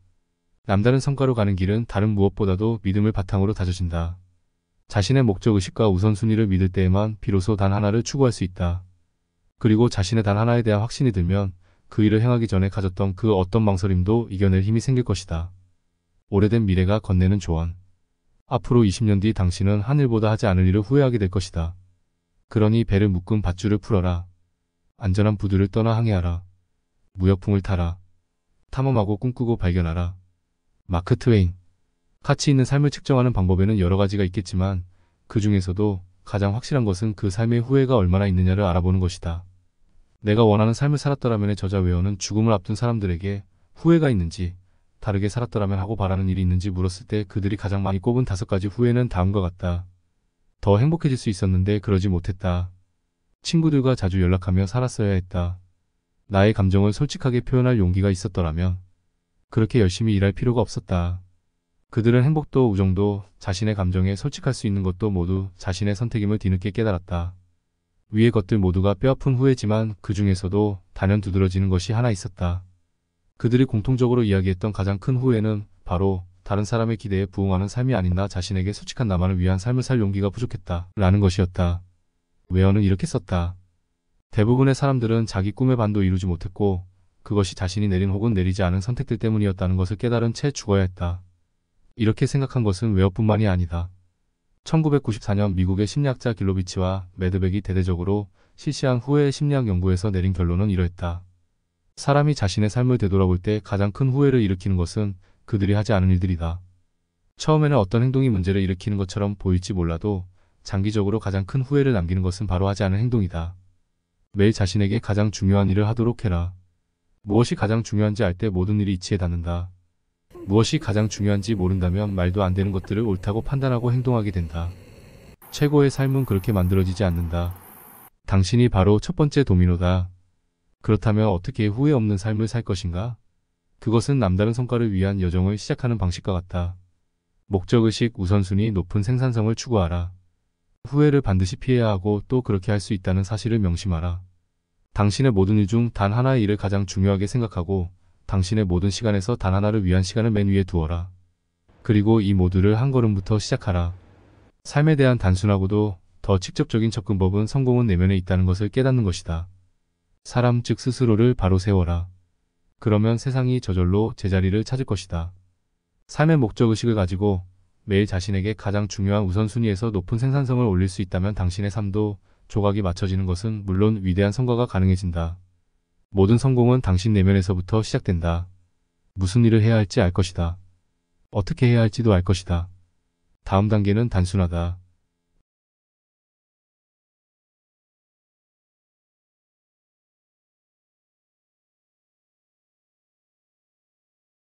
남다른 성과로 가는 길은 다른 무엇보다도 믿음을 바탕으로 다져진다. 자신의 목적의식과 우선순위를 믿을 때에만 비로소 단 하나를 추구할 수 있다. 그리고 자신의 단 하나에 대한 확신이 들면 그 일을 행하기 전에 가졌던 그 어떤 망설임도 이겨낼 힘이 생길 것이다. 오래된 미래가 건네는 조언. 앞으로 20년 뒤 당신은 하늘보다 하지 않을 일을 후회하게 될 것이다. 그러니 배를 묶은 밧줄을 풀어라. 안전한 부두를 떠나 항해하라. 무역풍을 타라. 탐험하고 꿈꾸고 발견하라. 마크 트웨인. 가치 있는 삶을 측정하는 방법에는 여러 가지가 있겠지만 그 중에서도 가장 확실한 것은 그 삶의 후회가 얼마나 있느냐를 알아보는 것이다. 내가 원하는 삶을 살았더라면의 저자 웨어는 죽음을 앞둔 사람들에게 후회가 있는지, 다르게 살았더라면 하고 바라는 일이 있는지 물었을 때 그들이 가장 많이 꼽은 5가지 후회는 다음과 같다. 더 행복해질 수 있었는데 그러지 못했다. 친구들과 자주 연락하며 살았어야 했다. 나의 감정을 솔직하게 표현할 용기가 있었더라면 그렇게 열심히 일할 필요가 없었다. 그들은 행복도 우정도 자신의 감정에 솔직할 수 있는 것도 모두 자신의 선택임을 뒤늦게 깨달았다. 위의 것들 모두가 뼈아픈 후회지만 그 중에서도 단연 두드러지는 것이 하나 있었다. 그들이 공통적으로 이야기했던 가장 큰 후회는 바로 다른 사람의 기대에 부응하는 삶이 아닌 나 자신에게 솔직한 나만을 위한 삶을 살 용기가 부족했다. 라는 것이었다. 웨어는 이렇게 썼다. 대부분의 사람들은 자기 꿈의 반도 이루지 못했고 그것이 자신이 내린 혹은 내리지 않은 선택들 때문이었다는 것을 깨달은 채 죽어야 했다. 이렇게 생각한 것은 웨어뿐만이 아니다. 1994년 미국의 심리학자 길로비치와 매드백이 대대적으로 실시한 후회의 심리학 연구에서 내린 결론은 이러했다. 사람이 자신의 삶을 되돌아볼 때 가장 큰 후회를 일으키는 것은 그들이 하지 않은 일들이다. 처음에는 어떤 행동이 문제를 일으키는 것처럼 보일지 몰라도 장기적으로 가장 큰 후회를 남기는 것은 바로 하지 않은 행동이다. 매일 자신에게 가장 중요한 일을 하도록 해라. 무엇이 가장 중요한지 알 때 모든 일이 이치에 닿는다. 무엇이 가장 중요한지 모른다면 말도 안 되는 것들을 옳다고 판단하고 행동하게 된다. 최고의 삶은 그렇게 만들어지지 않는다. 당신이 바로 첫 번째 도미노다. 그렇다면 어떻게 후회 없는 삶을 살 것인가? 그것은 남다른 성과를 위한 여정을 시작하는 방식과 같다. 목적의식, 우선순위, 높은 생산성을 추구하라. 후회를 반드시 피해야 하고 또 그렇게 할 수 있다는 사실을 명심하라. 당신의 모든 일 중 단 하나의 일을 가장 중요하게 생각하고 당신의 모든 시간에서 단 하나를 위한 시간을 맨 위에 두어라. 그리고 이 모두를 한 걸음부터 시작하라. 삶에 대한 단순하고도 더 직접적인 접근법은 성공은 내면에 있다는 것을 깨닫는 것이다. 사람 즉 스스로를 바로 세워라. 그러면 세상이 저절로 제자리를 찾을 것이다. 삶의 목적의식을 가지고 매일 자신에게 가장 중요한 우선순위에서 높은 생산성을 올릴 수 있다면 당신의 삶도 조각이 맞춰지는 것은 물론 위대한 성과가 가능해진다. 모든 성공은 당신 내면에서부터 시작된다. 무슨 일을 해야 할지 알 것이다. 어떻게 해야 할지도 알 것이다. 다음 단계는 단순하다.